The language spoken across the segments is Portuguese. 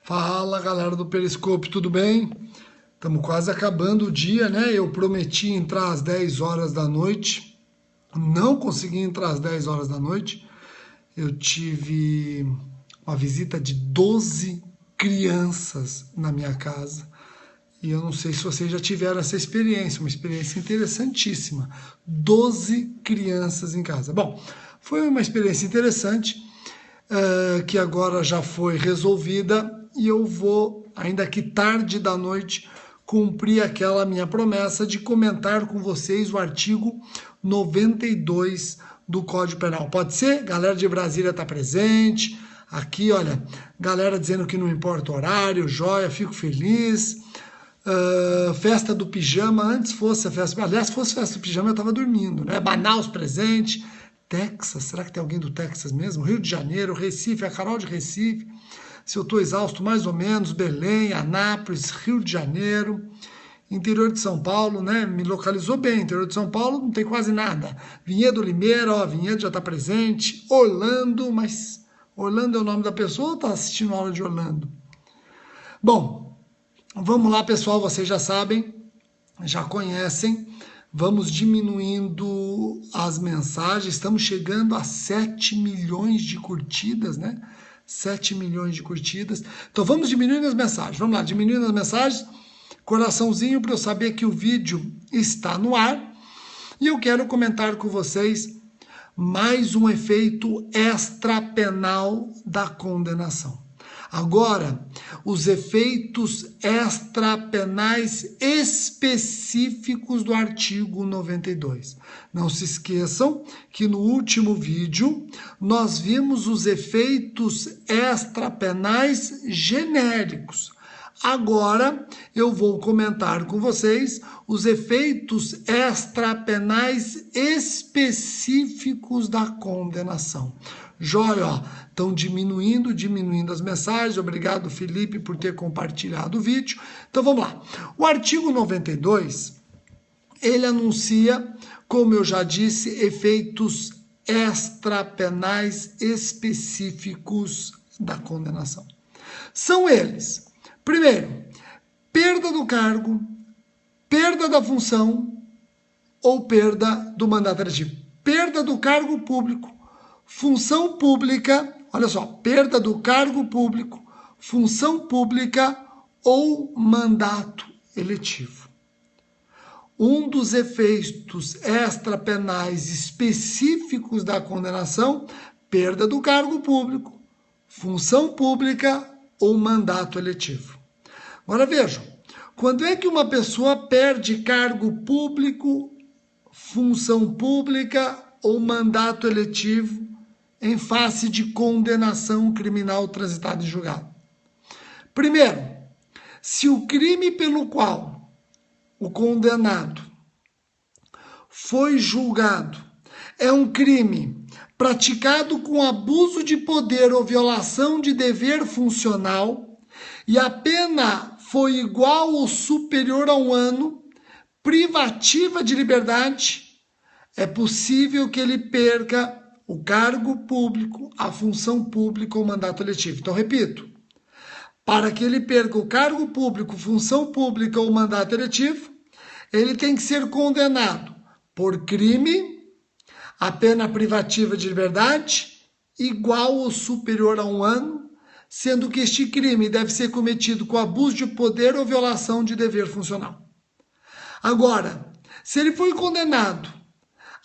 Fala, galera do Periscope, tudo bem? Estamos quase acabando o dia, né? Eu prometi entrar às 10 horas da noite, não consegui entrar às 10 horas da noite. Eu tive uma visita de 12 crianças na minha casa. E eu não sei se vocês já tiveram essa experiência, uma experiência interessantíssima. 12 crianças em casa. Bom, foi uma experiência interessante, que agora já foi resolvida e eu vou, ainda que tarde da noite, cumprir aquela minha promessa de comentar com vocês o artigo 92 do Código Penal. Pode ser? Galera de Brasília está presente. Aqui, olha, galera dizendo que não importa o horário, joia, fico feliz. Festa do pijama, antes fosse a festa, aliás, se fosse festa do pijama eu estava dormindo, né? Manaus presente, Texas, será que tem alguém do Texas mesmo? Rio de Janeiro, Recife, a Carol de Recife, se eu estou exausto mais ou menos, Belém, Anápolis, Rio de Janeiro, interior de São Paulo, né? Me localizou bem, interior de São Paulo não tem quase nada. Vinhedo Limeira, ó, Vinhedo já está presente, Orlando, mas Orlando é o nome da pessoa ou está assistindo a aula de Orlando? Bom, vamos lá, pessoal, vocês já sabem, já conhecem, vamos diminuindo as mensagens, estamos chegando a 7 milhões de curtidas, né? 7 milhões de curtidas. Então vamos diminuindo as mensagens, vamos lá, diminuindo as mensagens, coraçãozinho para eu saber que o vídeo está no ar. E eu quero comentar com vocês mais um efeito extrapenal da condenação. Agora, os efeitos extrapenais específicos do artigo 92. Não se esqueçam que no último vídeo nós vimos os efeitos extrapenais genéricos. Agora eu vou comentar com vocês os efeitos extrapenais específicos da condenação. Joia, ó, estão diminuindo as mensagens. Obrigado, Felipe, por ter compartilhado o vídeo. Então vamos lá. O artigo 92, ele anuncia, como eu já disse, efeitos extrapenais específicos da condenação. São eles: primeiro, perda do cargo, perda da função ou perda do mandato eletivo. Perda do cargo público, função pública, olha só, perda do cargo público, função pública ou mandato eletivo. Um dos efeitos extrapenais específicos da condenação, perda do cargo público, função pública ou mandato eletivo. Agora vejam, quando é que uma pessoa perde cargo público, função pública ou mandato eletivo em face de condenação criminal transitada em julgado? Primeiro, se o crime pelo qual o condenado foi julgado é um crime praticado com abuso de poder ou violação de dever funcional e a pena foi igual ou superior a 1 ano, privativa de liberdade, é possível que ele perca o cargo público, a função pública ou o mandato eletivo. Então, repito, para que ele perca o cargo público, função pública ou mandato eletivo, ele tem que ser condenado por crime, a pena privativa de liberdade, igual ou superior a 1 ano, sendo que este crime deve ser cometido com abuso de poder ou violação de dever funcional. Agora, se ele foi condenado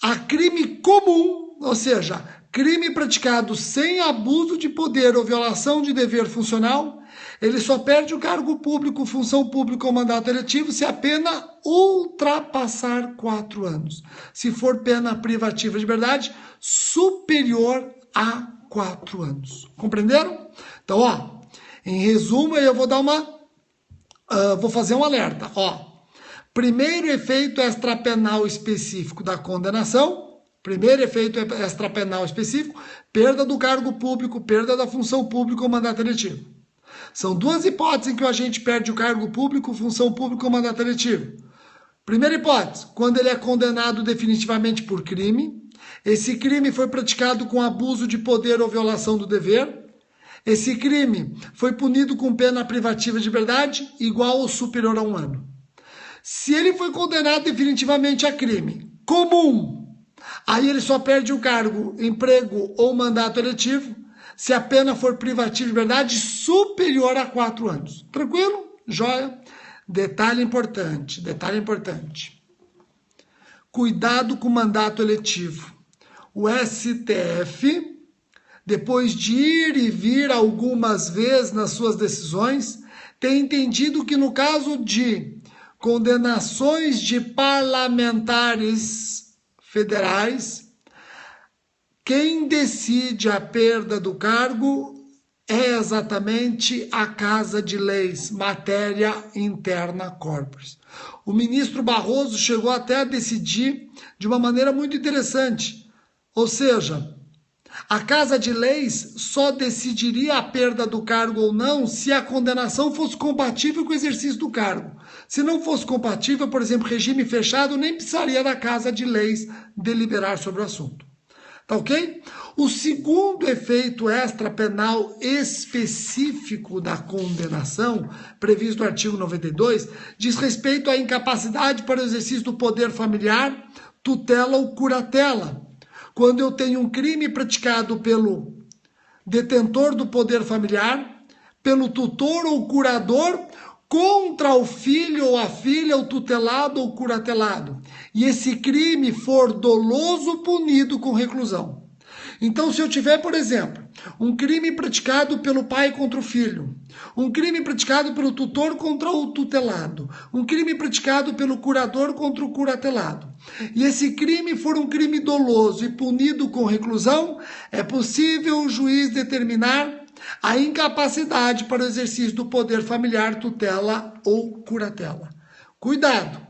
a crime comum, ou seja, crime praticado sem abuso de poder ou violação de dever funcional, ele só perde o cargo público, função pública ou mandato eletivo se a pena ultrapassar 4 anos. Se for pena privativa de liberdade, superior a 4 anos. Compreenderam? Então, ó, em resumo, eu vou dar vou fazer um alerta, ó. Primeiro efeito extrapenal específico da condenação. Primeiro efeito extrapenal específico, perda do cargo público, perda da função pública ou mandato eletivo. São duas hipóteses em que o agente perde o cargo público, função pública ou mandato eletivo. Primeira hipótese, quando ele é condenado definitivamente por crime. Esse crime foi praticado com abuso de poder ou violação do dever. Esse crime foi punido com pena privativa de liberdade igual ou superior a 1 ano. Se ele foi condenado definitivamente a crime comum, aí ele só perde o cargo, emprego ou mandato eletivo se a pena for privativa de liberdade superior a 4 anos. Tranquilo? Joia? Detalhe importante, detalhe importante. Cuidado com o mandato eletivo. O STF, depois de ir e vir algumas vezes nas suas decisões, tem entendido que no caso de condenações de parlamentares federais, quem decide a perda do cargo é exatamente a Casa de Leis, Matéria Interna Corporis. O ministro Barroso chegou até a decidir de uma maneira muito interessante, ou seja, a Casa de Leis só decidiria a perda do cargo ou não se a condenação fosse compatível com o exercício do cargo. Se não fosse compatível, por exemplo, regime fechado, nem precisaria da Casa de Leis deliberar sobre o assunto. Tá ok? O segundo efeito extrapenal específico da condenação, previsto no artigo 92, diz respeito à incapacidade para o exercício do poder familiar, tutela ou curatela. Quando eu tenho um crime praticado pelo detentor do poder familiar, pelo tutor ou curador, contra o filho ou a filha, o tutelado ou curatelado, e esse crime for doloso, punido com reclusão. Então, se eu tiver, por exemplo, um crime praticado pelo pai contra o filho, um crime praticado pelo tutor contra o tutelado, um crime praticado pelo curador contra o curatelado, e esse crime for um crime doloso e punido com reclusão, é possível o juiz determinar a incapacidade para o exercício do poder familiar, tutela ou curatela. Cuidado!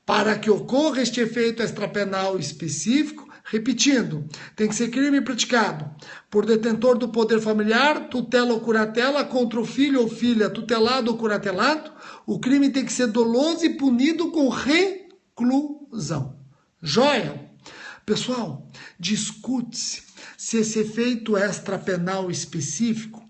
Para que ocorra este efeito extrapenal específico, repetindo, tem que ser crime praticado por detentor do poder familiar, tutela ou curatela, contra o filho ou filha, tutelado ou curatelado. O crime tem que ser doloso e punido com reclusão. Joia? Pessoal, discute-se se esse efeito extrapenal específico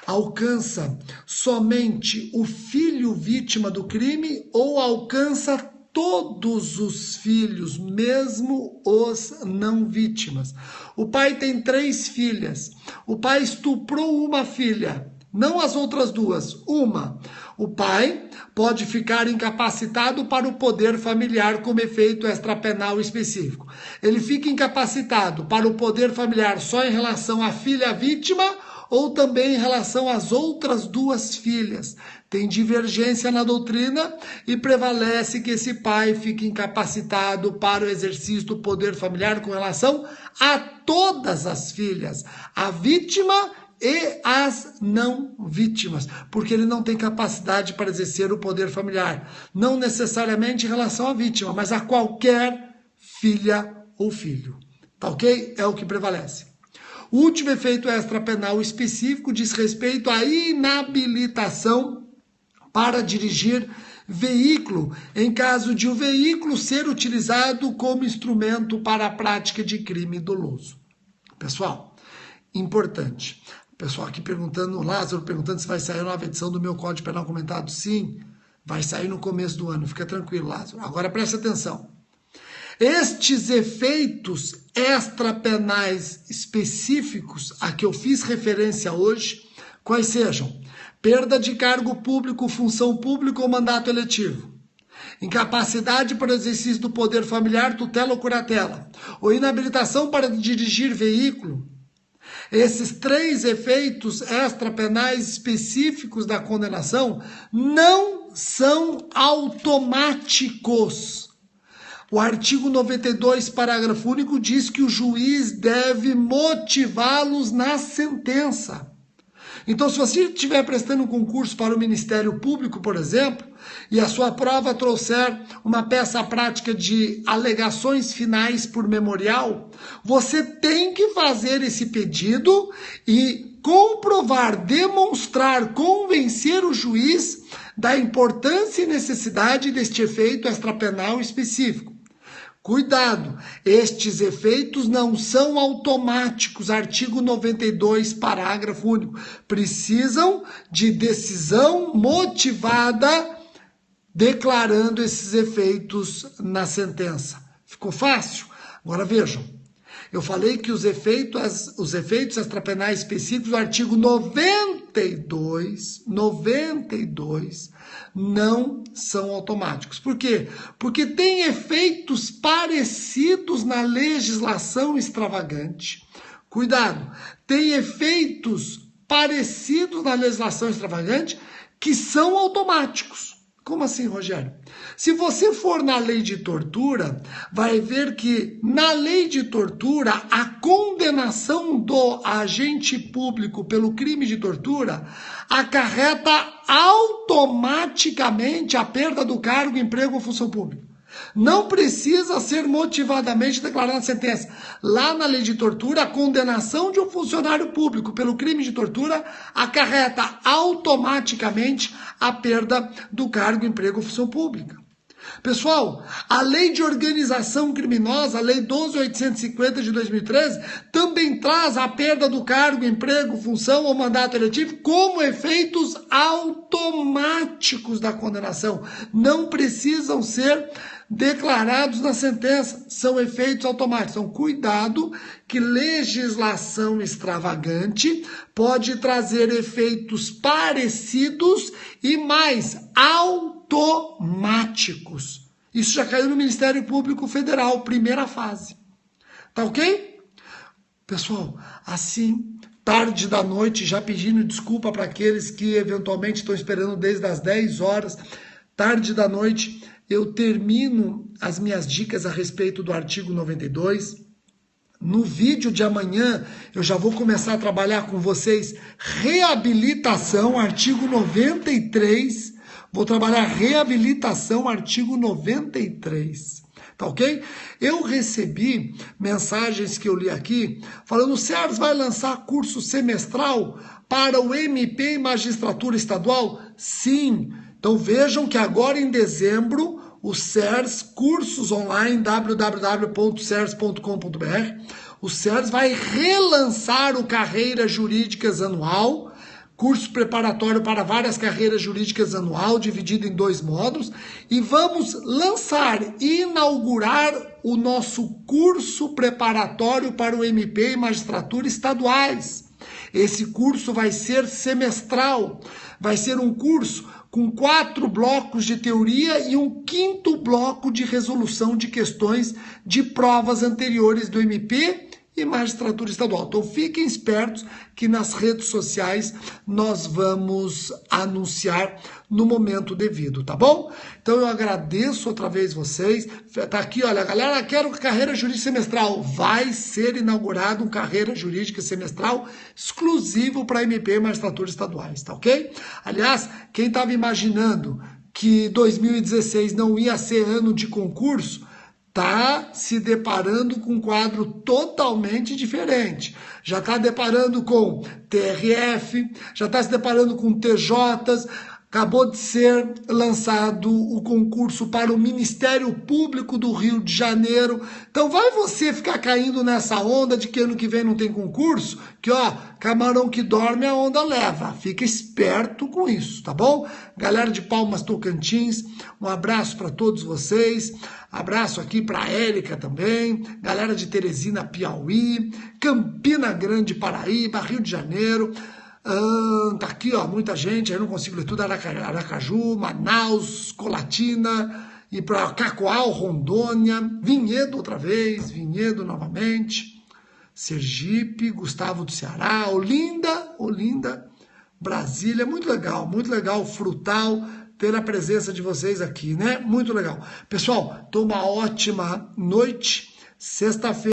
alcança somente o filho vítima do crime ou alcança todos os filhos, mesmo os não vítimas. O pai tem 3 filhas. O pai estuprou uma filha, não as outras 2, uma. O pai pode ficar incapacitado para o poder familiar como efeito extrapenal específico. Ele fica incapacitado para o poder familiar só em relação à filha vítima ou também em relação às outras 2 filhas. Tem divergência na doutrina e prevalece que esse pai fique incapacitado para o exercício do poder familiar com relação a todas as filhas, a vítima e as não vítimas, porque ele não tem capacidade para exercer o poder familiar, não necessariamente em relação à vítima, mas a qualquer filha ou filho. Tá ok? É o que prevalece. O último efeito extrapenal específico diz respeito à inabilitação para dirigir veículo, em caso de o veículo ser utilizado como instrumento para a prática de crime doloso. Pessoal, importante. Pessoal aqui perguntando, Lázaro perguntando se vai sair a nova edição do meu Código Penal comentado. Sim, vai sair no começo do ano. Fica tranquilo, Lázaro. Agora preste atenção. Estes efeitos extrapenais específicos a que eu fiz referência hoje, quais sejam? Perda de cargo público, função pública ou mandato eletivo. Incapacidade para o exercício do poder familiar, tutela ou curatela. Ou inabilitação para dirigir veículo. Esses 3 efeitos extrapenais específicos da condenação não são automáticos. O artigo 92, parágrafo único, diz que o juiz deve motivá-los na sentença. Então, se você estiver prestando um concurso para o Ministério Público, por exemplo, e a sua prova trouxer uma peça prática de alegações finais por memorial, você tem que fazer esse pedido e comprovar, demonstrar, convencer o juiz da importância e necessidade deste efeito extrapenal específico. Cuidado, estes efeitos não são automáticos. Artigo 92, parágrafo único. Precisam de decisão motivada declarando esses efeitos na sentença. Ficou fácil? Agora vejam. Eu falei que os efeitos extrapenais específicos do artigo 92 não são automáticos. Por quê? Porque tem efeitos parecidos na legislação extravagante. Cuidado, tem efeitos parecidos na legislação extravagante que são automáticos. Como assim, Rogério? Se você for na lei de tortura, vai ver que na lei de tortura, a condenação do agente público pelo crime de tortura acarreta automaticamente a perda do cargo, emprego ou função pública. Não precisa ser motivadamente declarada na sentença. Lá na lei de tortura, a condenação de um funcionário público pelo crime de tortura acarreta automaticamente a perda do cargo, emprego ou função pública. Pessoal, a lei de organização criminosa, a lei 12.850 de 2013, também traz a perda do cargo, emprego, função ou mandato eletivo como efeitos automáticos da condenação. Não precisam ser declarados na sentença, são efeitos automáticos. Então, cuidado que legislação extravagante pode trazer efeitos parecidos e mais automáticos. Isso já caiu no Ministério Público Federal, primeira fase. Tá ok? Pessoal, assim, tarde da noite, já pedindo desculpa para aqueles que eventualmente estão esperando desde as 10 horas, tarde da noite, eu termino as minhas dicas a respeito do artigo 92. No vídeo de amanhã, eu já vou começar a trabalhar com vocês reabilitação, artigo 93. Vou trabalhar reabilitação, artigo 93. Tá ok? Eu recebi mensagens que eu li aqui, falando, o SERS vai lançar curso semestral para o MP e magistratura estadual? Sim. Então vejam que agora em dezembro, o SERS, cursos online, www.sers.com.br, o SERS vai relançar o Carreiras Jurídicas Anual, curso preparatório para várias carreiras jurídicas anual, dividido em 2 módulos, e vamos inaugurar o nosso curso preparatório para o MP e magistratura estaduais. Esse curso vai ser semestral, vai ser um curso com 4 blocos de teoria e um 5º bloco de resolução de questões de provas anteriores do MP e magistratura estadual. Então fiquem espertos que nas redes sociais nós vamos anunciar no momento devido, tá bom? Então eu agradeço outra vez vocês. Tá aqui, olha, galera, quero carreira jurídica semestral. Vai ser inaugurado um carreira jurídica semestral exclusivo para MP e magistratura estaduais, tá ok? Aliás, quem estava imaginando que 2016 não ia ser ano de concurso, está se deparando com um quadro totalmente diferente. Já está deparando com TRF, já está se deparando com TJs, acabou de ser lançado o concurso para o Ministério Público do Rio de Janeiro. Então vai você ficar caindo nessa onda de que ano que vem não tem concurso, que ó, camarão que dorme a onda leva. Fica esperto com isso, tá bom? Galera de Palmas Tocantins, um abraço para todos vocês. Abraço aqui para a Érica também, galera de Teresina, Piauí, Campina Grande, Paraíba, Rio de Janeiro. Tá aqui, ó, muita gente, aí não consigo ler tudo, Aracaju, Manaus, Colatina, e para Cacoal, Rondônia, Vinhedo outra vez, Vinhedo novamente, Sergipe, Gustavo do Ceará, Olinda, Brasília, muito legal, Frutal, ter a presença de vocês aqui, né? Muito legal. Pessoal, uma ótima noite, sexta-feira.